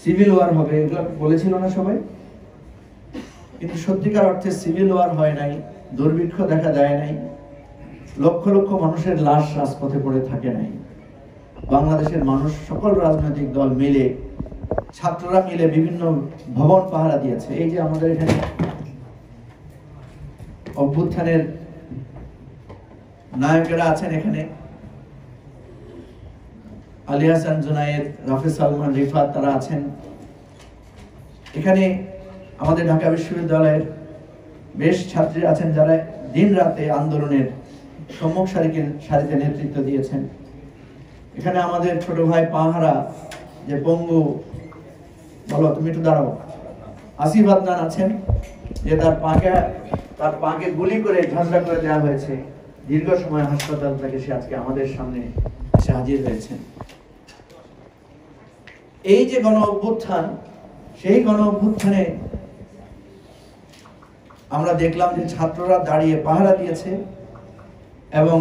Civil war হবে, এগুলো বলেছিল না সবাই? কিন্তু সত্যিকার অর্থে সিভিল ওয়ার হয় নাই, দুর্ভিক্ষ দেখা দেয় নাই, লক্ষ লক্ষ মানুষের লাশ রাজপথে পড়ে থাকে নাই। বাংলাদেশের মানুষ, সকল রাজনৈতিক দল মিলে, ছাত্ররা মিলে বিভিন্ন ভবন পাহারা দিয়েছে। এই যে আমাদের এখানে অভ্যুত্থানের নায়কেরা আছেন, এখানে আলী হাসান জুনায়েদ, রাফি সালমান, রিফাত, তারা আছেন এখানে। আমাদের ঢাকা বিশ্ববিদ্যালয়ের বেশ ছাত্রী আছেন যারা দিন রাতে আন্দোলনের সম্মুখ সারিতে নেতৃত্ব দিয়েছেন। এখানে আমাদের ছোট ভাই পাহারা, যে পঙ্গু, বলো তুমি একটু দাঁড়াও, আসিফ আদনান আছেন, যে তার পাকে গুলি করে ঝাঁঝরা করে দেওয়া হয়েছে, দীর্ঘ সময় হাসপাতাল থেকে সে আজকে আমাদের সামনে এসে হাজির হয়েছেন। এই যে গণ অভ্যুত্থান, সেই গণ অভ্যুত্থানে আমরা দেখলাম যে ছাত্ররা দাঁড়িয়ে পাহারা দিয়েছে এবং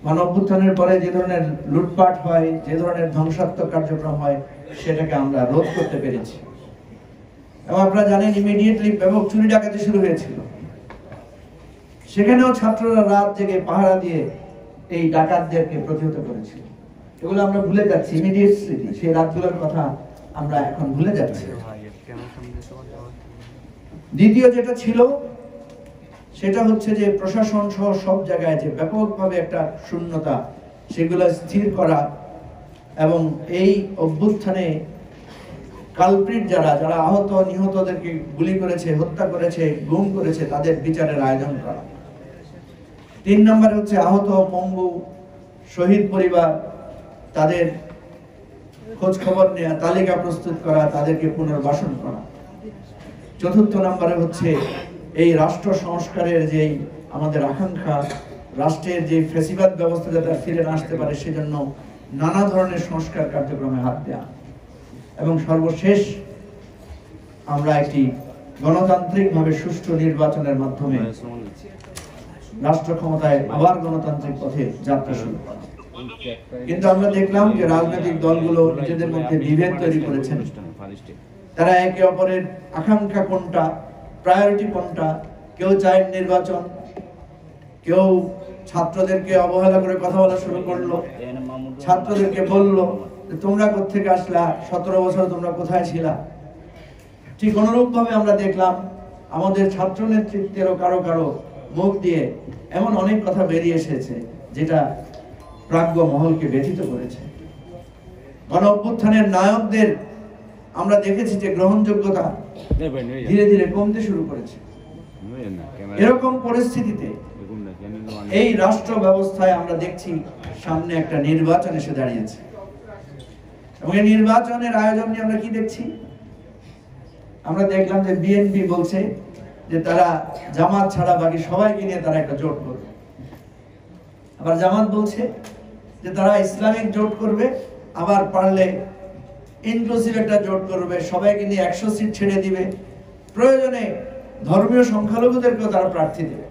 গণ অভ্যুত্থানের পরে যে ধরনের লুটপাট হয়, যে ধরনের ধ্বংসাত্মক কার্যক্রম হয়, সেটাকে আমরা রোধ করতে পেরেছি। এবং আপনারা জানেন ইমিডিয়েটলি ব্যাপক চুরি ডাকাতি শুরু হয়েছিল, সেখানেও ছাত্ররা রাত জেগে পাহারা দিয়ে এই ডাকাতদেরকে প্রতিহত করেছিল। এগুলো আমরা ভুলে যাচ্ছি, ইমিডিয়েট স্মৃতি, সেই রাতগুলোর কথা আমরা এখন ভুলে যাচ্ছি। দ্বিতীয় যেটা ছিল সেটা হচ্ছে যে প্রশাসন সহ সব জায়গায় যে ব্যাপকভাবে একটা শূন্যতা, সেগুলো স্থির করা এবং এই অভ্যুত্থানে কালপ্রিট যারা আহত নিহতদেরকে গুলি করেছে, হত্যা করেছে, গুম করেছে, তাদের বিচারের আয়োজন করা। 3 নম্বরে হচ্ছে আহত, পঙ্গু, শহীদ পরিবার, তাদের খোঁজ খবর নেওয়া, তালিকা প্রস্তুত করা, তাদেরকে পুনর্বাসন করা। 4র্থ নম্বরে হচ্ছে এই রাষ্ট্র সংস্কারের যে আমাদের আকাঙ্ক্ষা, রাষ্ট্রের যে ফ্যাসিবাদ ব্যবস্থা যাতে ফিরে না আসতে পারে, সেজন্য নানা ধরনের সংস্কার কার্যক্রমে হাত দেওয়া। এবং সর্বশেষ আমরা একটি গণতান্ত্রিকভাবে সুষ্ঠু নির্বাচনের মাধ্যমে রাষ্ট্র ক্ষমতায় আবার গণতান্ত্রিক পথে যাত্রা শুরু করা। কিন্তু আমরা দেখলাম যে রাজনৈতিক দলগুলো নিজেদের মধ্যে বিভেদ তৈরি করেছেন। তারা একে অপরের আকাঙ্ক্ষা কোনটা, প্রায়োরিটি কোনটা, কেউ চায় নির্বাচন, কেউ ছাত্রদেরকে অবহেলা করে কথা বলা শুরু করলো, ছাত্রদেরকে বলল তোমরা কোত্থেকে আসলা, 17 বছর তোমরা কোথায় ছিলা। ঠিক অনুরূপ ভাবে আমরা দেখলাম আমাদের ছাত্র নেতৃত্বেরও কারো কারো মুখ দিয়ে এমন অনেক কথা বেরিয়ে এসেছে যেটা প্রাজ্ঞ মহলকে ব্যথিত করেছে। গণ অভ্যুত্থানের নায়কদের আমরা দেখেছি যে গ্রহণযোগ্যতা ধীরে ধীরে কমতে শুরু করেছে। এরকম পরিস্থিতিতে এই রাষ্ট্র ব্যবস্থায় আমরা দেখছি সামনে একটা নির্বাচন এসে দাঁড়িয়েছে এবং এই নির্বাচনের আয়োজন নিয়ে আমরা কি দেখছি? আমরা দেখলাম যে বিএনপি বলছে যে তারা জামাত ছাড়া বাকি সবাইকে নিয়ে তারা একটা জোট করবে। আবার জামাত বলছে যে তারা ইসলামিক জোট করবে, আবার পারলে ইনক্লুসিভ একটা জোট করবে, সবাইকে নিয়ে 100 সিট ছেড়ে দিবে, প্রয়োজনে ধর্মীয় সংখ্যালঘুদেরকেও তারা প্রার্থী দেবে।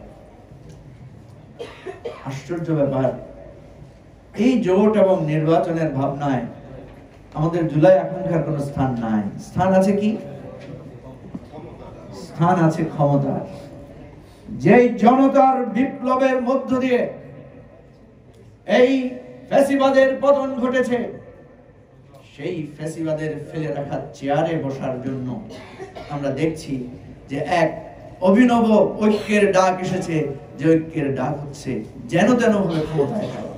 আশ্চর্য ব্যাপার, এই জোট এবং নির্বাচনের ভাবনায় আমাদের জুলাই আকাঙ্ক্ষার কোনো স্থান নাই। স্থান আছে কি? স্থান আছে ক্ষমতার। যেই জনতার বিপ্লবের মধ্য দিয়ে এই ফ্যাসিবাদের পতন ঘটেছে, সেই ফ্যাসিবাদের ফেলে রাখা চেয়ারে বসার জন্য আমরা দেখছি যে এক অভিনব ঐক্যের ডাক এসেছে, যে ঐক্যের ডাক হচ্ছে যেন তেন ভাবে ক্ষমতায় যাওয়া।